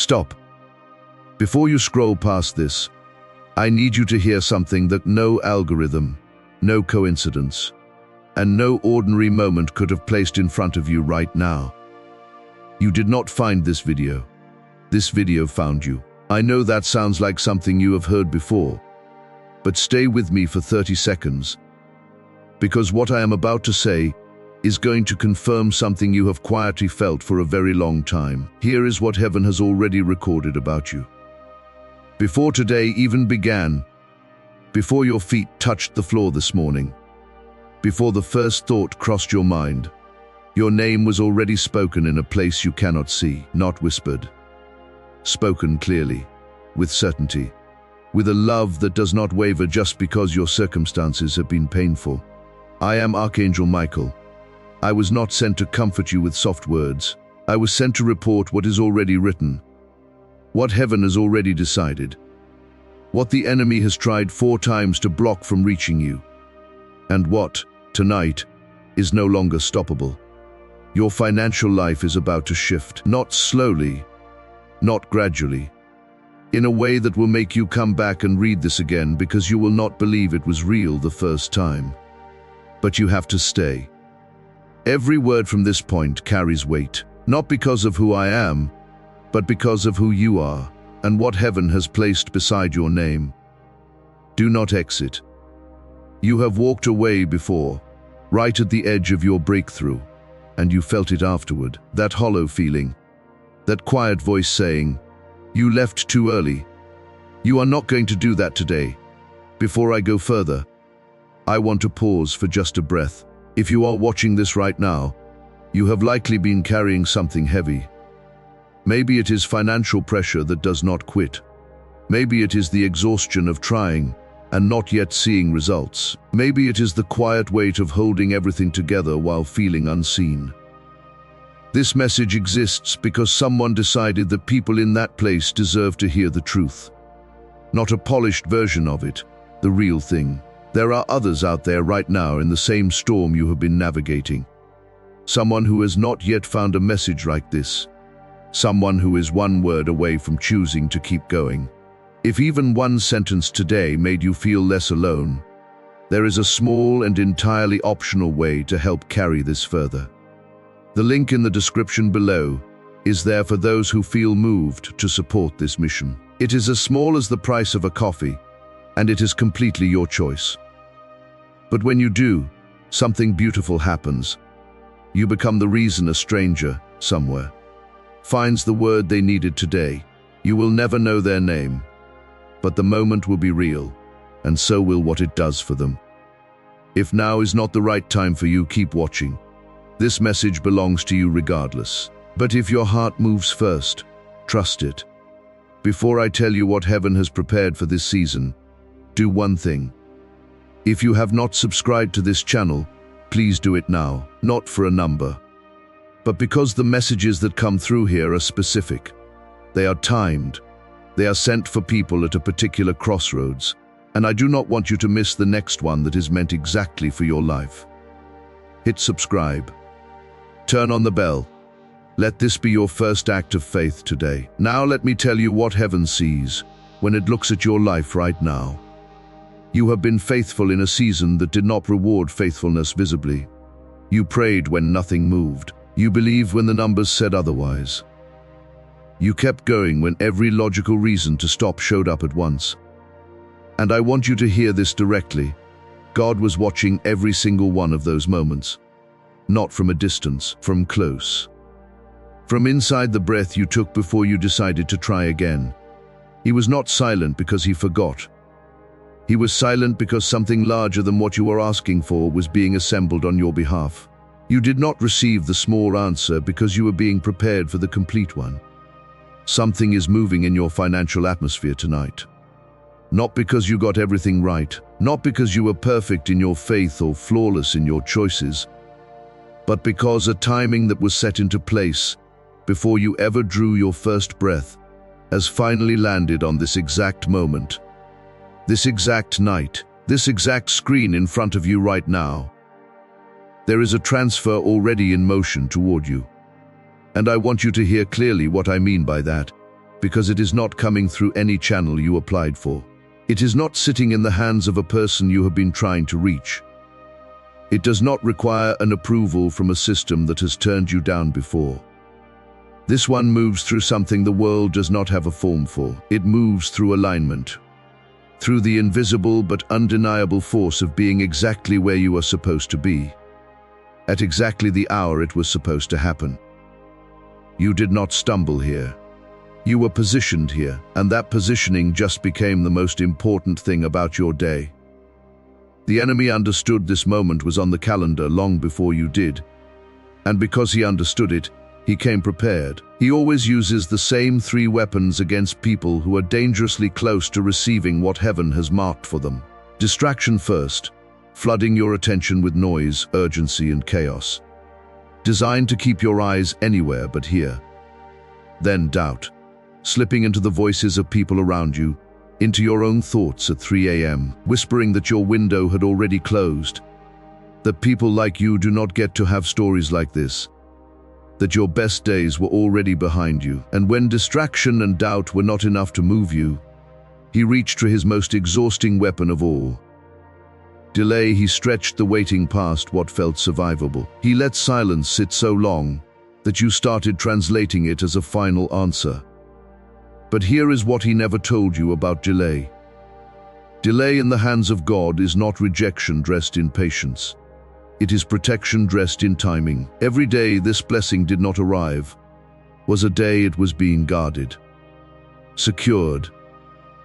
Stop. Before you scroll past this, I need you to hear something that no algorithm, no coincidence, and no ordinary moment could have placed in front of you right now. You did not find this video. This video found you. I know that sounds like something you have heard before, but stay with me for 30 seconds, because what I am about to say is going to confirm something you have quietly felt for a very long time. Here is what heaven has already recorded about you. Before today even began, before your feet touched the floor this morning, before the first thought crossed your mind, your name was already spoken in a place you cannot see, not whispered. Spoken clearly, with certainty, with a love that does not waver just because your circumstances have been painful. I am Archangel Michael. I was not sent to comfort you with soft words. I was sent to report what is already written, what heaven has already decided, what the enemy has tried 4 times to block from reaching you, and what, tonight, is no longer stoppable. Your financial life is about to shift, not slowly, not gradually, in a way that will make you come back and read this again because you will not believe it was real the first time. But you have to stay. Every word from this point carries weight, not because of who I am, but because of who you are and what heaven has placed beside your name. Do not exit. You have walked away before, right at the edge of your breakthrough, and you felt it afterward, that hollow feeling, that quiet voice saying, "You left too early." You are not going to do that today. Before I go further, I want to pause for just a breath. If you are watching this right now, you have likely been carrying something heavy. Maybe it is financial pressure that does not quit. Maybe it is the exhaustion of trying and not yet seeing results. Maybe it is the quiet weight of holding everything together while feeling unseen. This message exists because someone decided that people in that place deserve to hear the truth. Not a polished version of it, the real thing. There are others out there right now in the same storm you have been navigating. Someone who has not yet found a message like this. Someone who is one word away from choosing to keep going. If even one sentence today made you feel less alone, there is a small and entirely optional way to help carry this further. The link in the description below is there for those who feel moved to support this mission. It is as small as the price of a coffee, and it is completely your choice. But when you do, something beautiful happens. You become the reason a stranger, somewhere, finds the word they needed today. You will never know their name, but the moment will be real, and so will what it does for them. If now is not the right time for you, keep watching. This message belongs to you regardless. But if your heart moves first, trust it. Before I tell you what heaven has prepared for this season, do one thing. If you have not subscribed to this channel, please do it now, not for a number, but because the messages that come through here are specific. They are timed. They are sent for people at a particular crossroads, and I do not want you to miss the next one that is meant exactly for your life. Hit subscribe. Turn on the bell. Let this be your first act of faith today. Now let me tell you what heaven sees when it looks at your life right now. You have been faithful in a season that did not reward faithfulness visibly. You prayed when nothing moved. You believed when the numbers said otherwise. You kept going when every logical reason to stop showed up at once. And I want you to hear this directly. God was watching every single one of those moments. Not from a distance, from close. From inside the breath you took before you decided to try again. He was not silent because he forgot. He was silent because something larger than what you were asking for was being assembled on your behalf. You did not receive the small answer because you were being prepared for the complete one. Something is moving in your financial atmosphere tonight. Not because you got everything right, not because you were perfect in your faith or flawless in your choices, but because a timing that was set into place before you ever drew your first breath has finally landed on this exact moment. This exact night, this exact screen in front of you right now. There is a transfer already in motion toward you. And I want you to hear clearly what I mean by that, because it is not coming through any channel you applied for. It is not sitting in the hands of a person you have been trying to reach. It does not require an approval from a system that has turned you down before. This one moves through something the world does not have a form for. It moves through alignment, through the invisible but undeniable force of being exactly where you are supposed to be, at exactly the hour it was supposed to happen. You did not stumble here. You were positioned here, and that positioning just became the most important thing about your day. The enemy understood this moment was on the calendar long before you did, and because he understood it, he came prepared. He always uses the same 3 weapons against people who are dangerously close to receiving what heaven has marked for them. Distraction first, flooding your attention with noise, urgency, and chaos, designed to keep your eyes anywhere but here. Then doubt, slipping into the voices of people around you, into your own thoughts at 3 a.m., whispering that your window had already closed, that people like you do not get to have stories like this, that your best days were already behind you. And when distraction and doubt were not enough to move you, he reached for his most exhausting weapon of all. Delay. He stretched the waiting past what felt survivable. He let silence sit so long that you started translating it as a final answer. But here is what he never told you about delay. Delay in the hands of God is not rejection dressed in patience. It is protection dressed in timing. Every day this blessing did not arrive was a day it was being guarded, secured,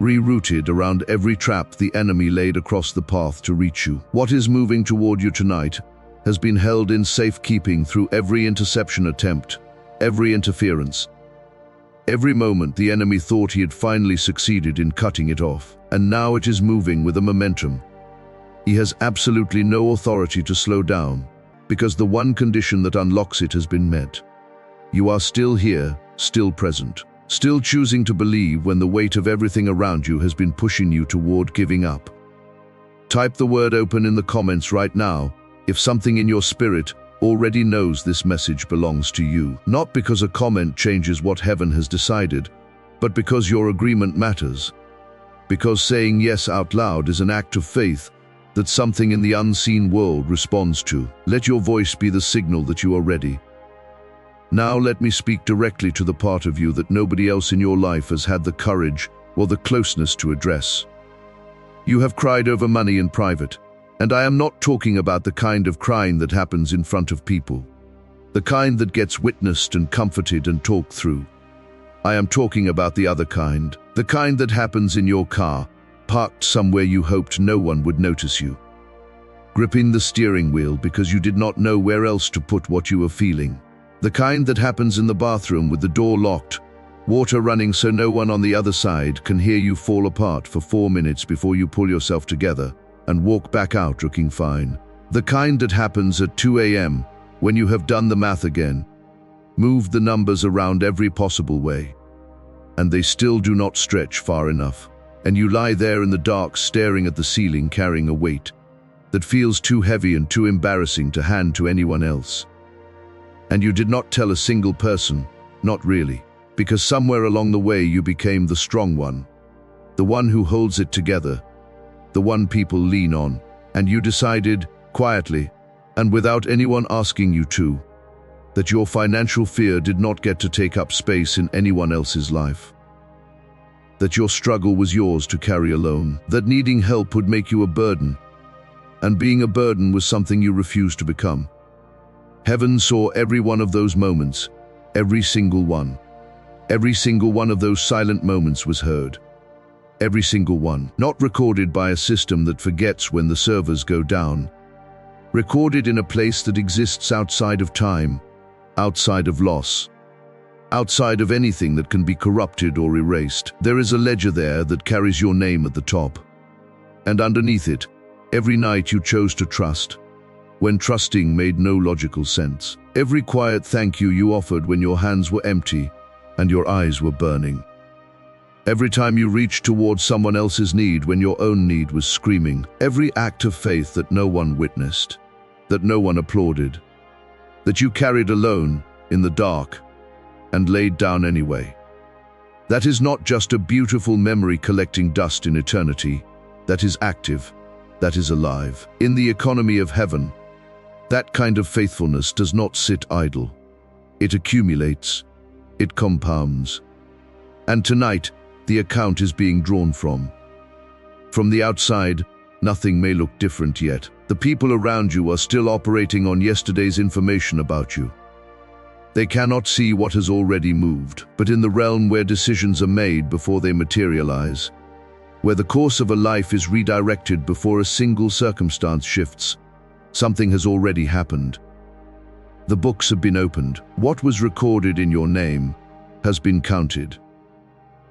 rerouted around every trap the enemy laid across the path to reach you. What is moving toward you tonight has been held in safekeeping through every interception attempt, every interference, every moment the enemy thought he had finally succeeded in cutting it off. And now it is moving with a momentum. He has absolutely no authority to slow down, because the one condition that unlocks it has been met. You are still here, still present, still choosing to believe when the weight of everything around you has been pushing you toward giving up. Type the word "open" in the comments right now if something in your spirit already knows this message belongs to you. Not because a comment changes what heaven has decided, but because your agreement matters. Because saying yes out loud is an act of faith that something in the unseen world responds to. Let your voice be the signal that you are ready. Now let me speak directly to the part of you that nobody else in your life has had the courage or the closeness to address. You have cried over money in private, and I am not talking about the kind of crying that happens in front of people, the kind that gets witnessed and comforted and talked through. I am talking about the other kind, the kind that happens in your car, parked somewhere you hoped no one would notice you, gripping the steering wheel because you did not know where else to put what you were feeling. The kind that happens in the bathroom with the door locked, water running so no one on the other side can hear you fall apart for 4 minutes before you pull yourself together and walk back out looking fine. The kind that happens at 2 a.m. when you have done the math again, moved the numbers around every possible way, and they still do not stretch far enough. And you lie there in the dark staring at the ceiling carrying a weight that feels too heavy and too embarrassing to hand to anyone else. And you did not tell a single person, not really, because somewhere along the way you became the strong one, the one who holds it together, the one people lean on, and you decided, quietly, and without anyone asking you to, that your financial fear did not get to take up space in anyone else's life. That your struggle was yours to carry alone, that needing help would make you a burden, and being a burden was something you refused to become. Heaven saw every one of those moments, every single one. Every single one of those silent moments was heard. Every single one, not recorded by a system that forgets when the servers go down, recorded in a place that exists outside of time, outside of loss, outside of anything that can be corrupted or erased. There is a ledger there that carries your name at the top. And underneath it, every night you chose to trust, when trusting made no logical sense. Every quiet thank you you offered when your hands were empty and your eyes were burning. Every time you reached towards someone else's need when your own need was screaming. Every act of faith that no one witnessed, that no one applauded, that you carried alone, in the dark, and laid down anyway. That is not just a beautiful memory collecting dust in eternity. That is active. That is alive. In the economy of heaven, that kind of faithfulness does not sit idle. It accumulates. It compounds. And tonight, the account is being drawn from. From the outside, nothing may look different yet. The people around you are still operating on yesterday's information about you. They cannot see what has already moved, but in the realm where decisions are made before they materialize, where the course of a life is redirected before a single circumstance shifts, something has already happened. The books have been opened. What was recorded in your name has been counted.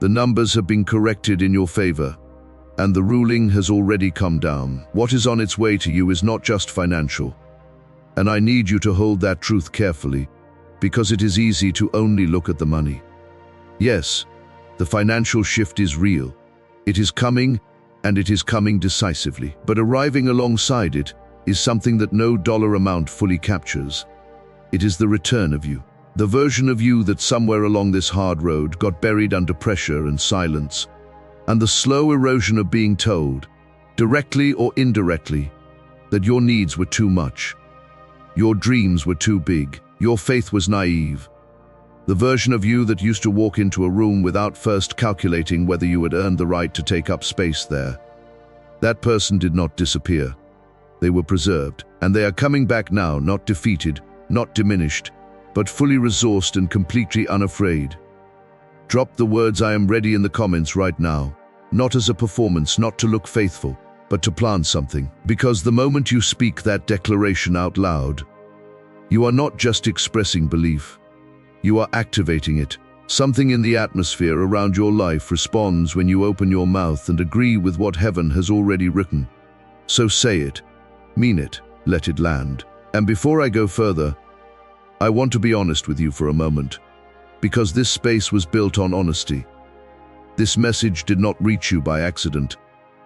The numbers have been corrected in your favor, and the ruling has already come down. What is on its way to you is not just financial, and I need you to hold that truth carefully, because it is easy to only look at the money. Yes, the financial shift is real. It is coming, and it is coming decisively. But arriving alongside it is something that no dollar amount fully captures. It is the return of you. The version of you that somewhere along this hard road got buried under pressure and silence, and the slow erosion of being told, directly or indirectly, that your needs were too much. Your dreams were too big. Your faith was naive. The version of you that used to walk into a room without first calculating whether you had earned the right to take up space there. That person did not disappear. They were preserved, and they are coming back now, not defeated, not diminished, but fully resourced and completely unafraid. Drop the words "I am ready" in the comments right now, not as a performance, not to look faithful, but to plant something. Because the moment you speak that declaration out loud, you are not just expressing belief. You are activating it. Something in the atmosphere around your life responds when you open your mouth and agree with what heaven has already written. So say it, mean it, let it land. And before I go further, I want to be honest with you for a moment, because this space was built on honesty. This message did not reach you by accident,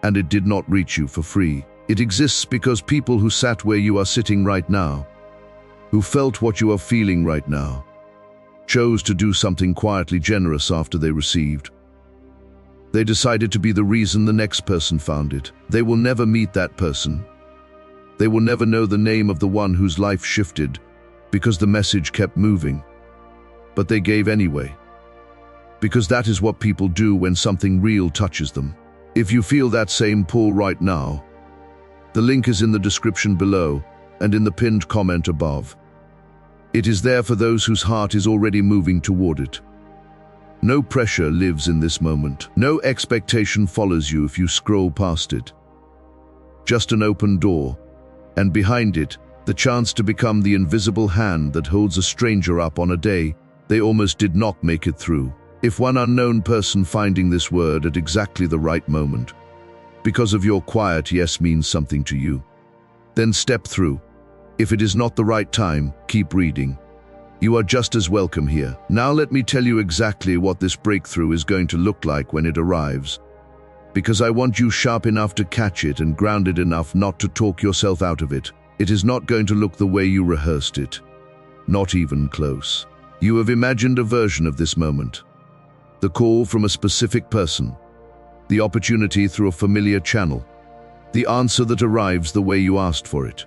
and it did not reach you for free. It exists because people who sat where you are sitting right now, who felt what you are feeling right now, chose to do something quietly generous after they received. They decided to be the reason the next person found it. They will never meet that person. They will never know the name of the one whose life shifted because the message kept moving. But they gave anyway. Because that is what people do when something real touches them. If you feel that same pull right now, the link is in the description below and in the pinned comment above. It is there for those whose heart is already moving toward it. No pressure lives in this moment. No expectation follows you if you scroll past it. Just an open door, and behind it, the chance to become the invisible hand that holds a stranger up on a day they almost did not make it through. If one unknown person finding this word at exactly the right moment, because of your quiet yes means something to you, then step through. If it is not the right time, keep reading. You are just as welcome here. Now let me tell you exactly what this breakthrough is going to look like when it arrives, because I want you sharp enough to catch it and grounded enough not to talk yourself out of it. It is not going to look the way you rehearsed it. Not even close. You have imagined a version of this moment. The call from a specific person. The opportunity through a familiar channel. The answer that arrives the way you asked for it.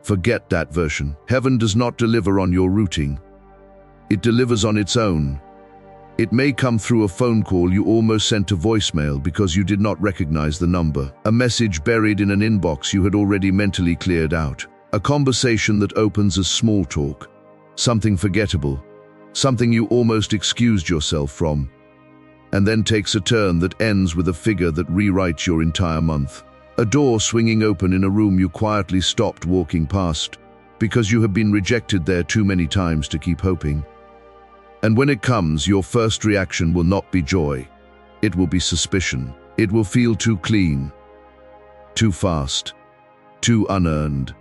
Forget that version. Heaven does not deliver on your routing. It delivers on its own. It may come through a phone call you almost sent to voicemail because you did not recognize the number. A message buried in an inbox you had already mentally cleared out. A conversation that opens as small talk. Something forgettable. Something you almost excused yourself from. And then takes a turn that ends with a figure that rewrites your entire month. A door swinging open in a room you quietly stopped walking past because you have been rejected there too many times to keep hoping. And when it comes, your first reaction will not be joy. It will be suspicion. It will feel too clean, too fast, too unearned.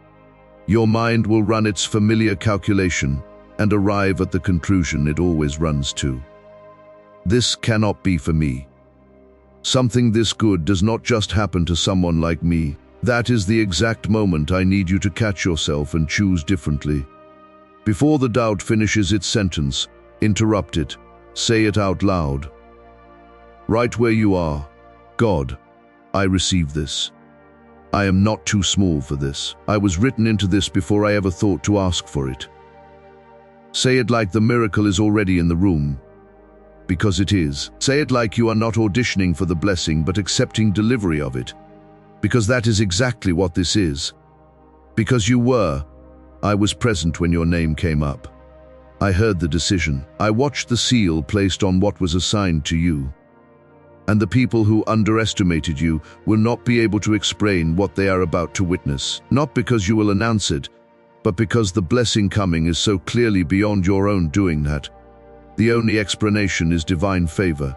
Your mind will run its familiar calculation and arrive at the conclusion it always runs to. This cannot be for me. Something this good does not just happen to someone like me. That is the exact moment I need you to catch yourself and choose differently. Before the doubt finishes its sentence, interrupt it. Say it out loud. Right where you are. God, I receive this. I am not too small for this. I was written into this before I ever thought to ask for it. Say it like the miracle is already in the room, because it is. Say it like you are not auditioning for the blessing but accepting delivery of it, because that is exactly what this is. Because you were. I was present when your name came up. I heard the decision. I watched the seal placed on what was assigned to you. And the people who underestimated you will not be able to explain what they are about to witness. Not because you will announce it, but because the blessing coming is so clearly beyond your own doing that. The only explanation is divine favor.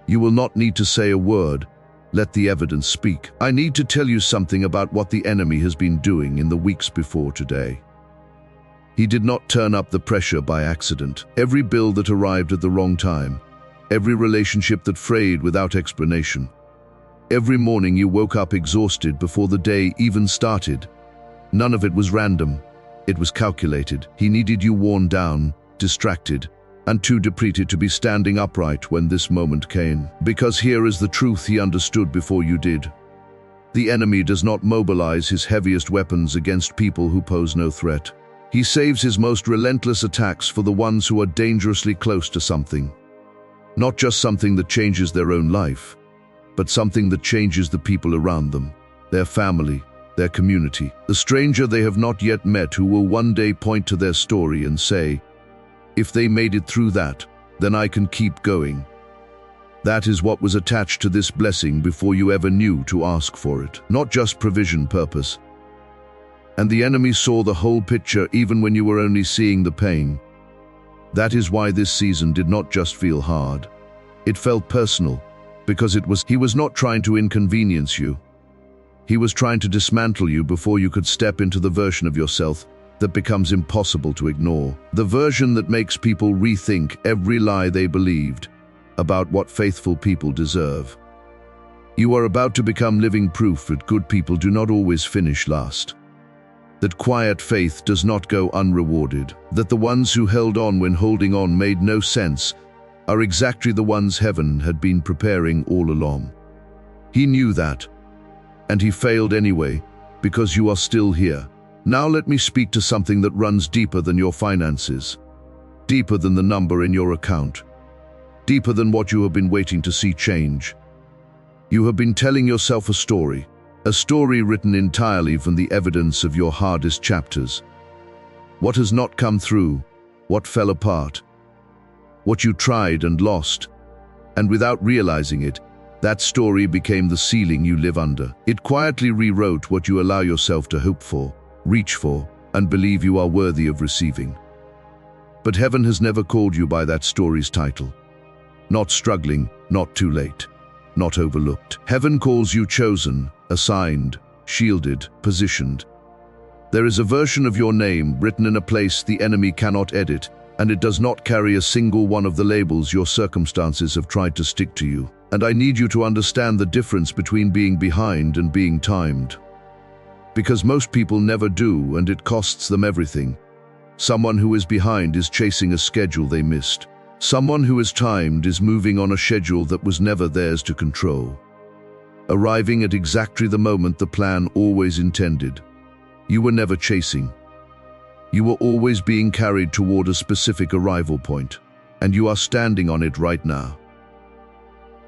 You will not need to say a word. Let the evidence speak. I need to tell you something about what the enemy has been doing in the weeks before today. He did not turn up the pressure by accident. Every bill that arrived at the wrong time, every relationship that frayed without explanation, every morning you woke up exhausted before the day even started, none of it was random. It was calculated. He needed you worn down, distracted, and too depleted to be standing upright when this moment came. Because here is the truth he understood before you did. The enemy does not mobilize his heaviest weapons against people who pose no threat. He saves his most relentless attacks for the ones who are dangerously close to something. Not just something that changes their own life, but something that changes the people around them, their family, their community, the stranger they have not yet met who will one day point to their story and say, if they made it through that, then I can keep going. That is what was attached to this blessing before you ever knew to ask for it, not just provision purpose. And the enemy saw the whole picture even when you were only seeing the pain. That is why this season did not just feel hard. It felt personal, because he was not trying to inconvenience you. He was trying to dismantle you before you could step into the version of yourself that becomes impossible to ignore. The version that makes people rethink every lie they believed about what faithful people deserve. You are about to become living proof that good people do not always finish last. That quiet faith does not go unrewarded. That the ones who held on when holding on made no sense are exactly the ones heaven had been preparing all along. He knew that, and he failed anyway, because you are still here. Now let me speak to something that runs deeper than your finances, deeper than the number in your account, deeper than what you have been waiting to see change. You have been telling yourself a story written entirely from the evidence of your hardest chapters. What has not come through, what fell apart, what you tried and lost, and without realizing it, that story became the ceiling you live under. It quietly rewrote what you allow yourself to hope for, reach for, and believe you are worthy of receiving. But heaven has never called you by that story's title. Not struggling, not too late, not overlooked. Heaven calls you chosen, assigned, shielded, positioned. There is a version of your name written in a place the enemy cannot edit, and it does not carry a single one of the labels your circumstances have tried to stick to you. And I need you to understand the difference between being behind and being timed. Because most people never do, and it costs them everything. Someone who is behind is chasing a schedule they missed. Someone who is timed is moving on a schedule that was never theirs to control, arriving at exactly the moment the plan always intended. You were never chasing. You were always being carried toward a specific arrival point, and you are standing on it right now.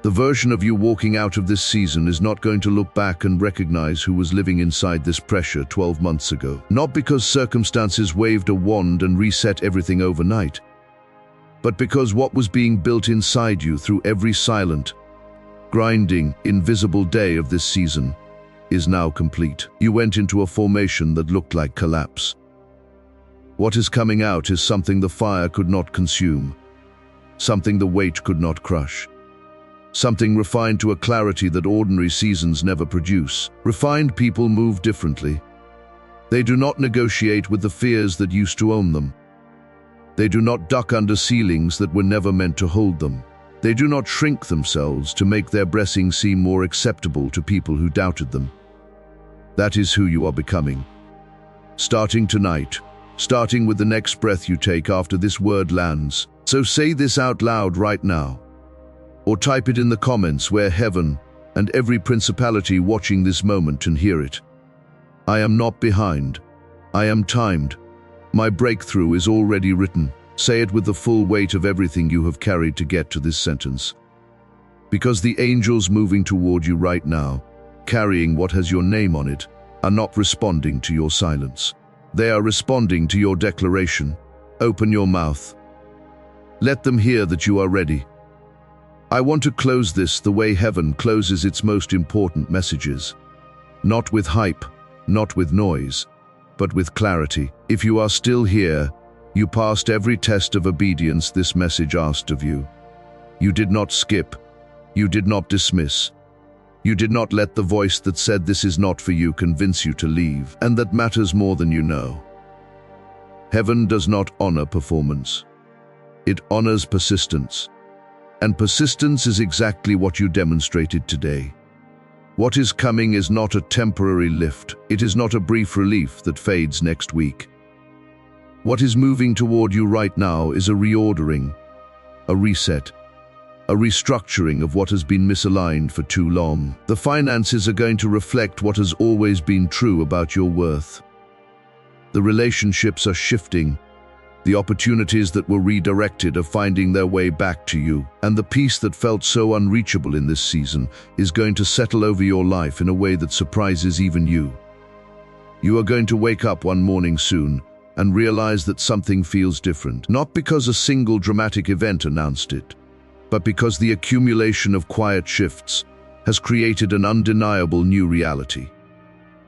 The version of you walking out of this season is not going to look back and recognize who was living inside this pressure 12 months ago. Not because circumstances waved a wand and reset everything overnight, but because what was being built inside you through every silent, grinding, invisible day of this season is now complete. You went into a formation that looked like collapse. What is coming out is something the fire could not consume, something the weight could not crush. Something refined to a clarity that ordinary seasons never produce. Refined people move differently. They do not negotiate with the fears that used to own them. They do not duck under ceilings that were never meant to hold them. They do not shrink themselves to make their blessing seem more acceptable to people who doubted them. That is who you are becoming. Starting tonight, starting with the next breath you take after this word lands. So say this out loud right now, or type it in the comments where heaven and every principality watching this moment can hear it. I am not behind. I am timed. My breakthrough is already written. Say it with the full weight of everything you have carried to get to this sentence. Because the angels moving toward you right now, carrying what has your name on it, are not responding to your silence. They are responding to your declaration. Open your mouth. Let them hear that you are ready. I want to close this the way heaven closes its most important messages. Not with hype, not with noise, but with clarity. If you are still here, you passed every test of obedience this message asked of you. You did not skip. You did not dismiss. You did not let the voice that said this is not for you convince you to leave, and that matters more than you know. Heaven does not honor performance. It honors persistence. And persistence is exactly what you demonstrated today. What is coming is not a temporary lift. It is not a brief relief that fades next week. What is moving toward you right now is a reordering, a reset, a restructuring of what has been misaligned for too long. The finances are going to reflect what has always been true about your worth. The relationships are shifting. The opportunities that were redirected are finding their way back to you. And the peace that felt so unreachable in this season is going to settle over your life in a way that surprises even you. You are going to wake up one morning soon and realize that something feels different, not because a single dramatic event announced it, but because the accumulation of quiet shifts has created an undeniable new reality.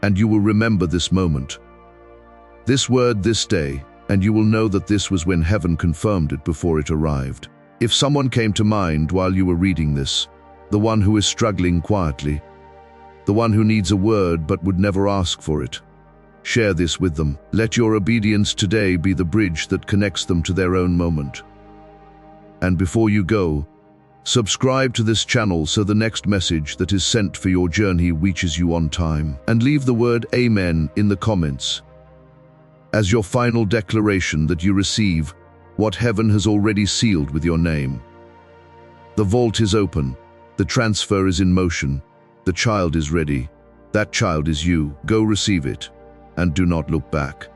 And you will remember this moment, this word, this day, and you will know that this was when heaven confirmed it before it arrived. If someone came to mind while you were reading this, the one who is struggling quietly, the one who needs a word but would never ask for it, share this with them. Let your obedience today be the bridge that connects them to their own moment. And before you go, subscribe to this channel so the next message that is sent for your journey reaches you on time. And leave the word Amen in the comments as your final declaration that you receive what heaven has already sealed with your name. The vault is open. The transfer is in motion. The child is ready. That child is you. Go receive it, and do not look back.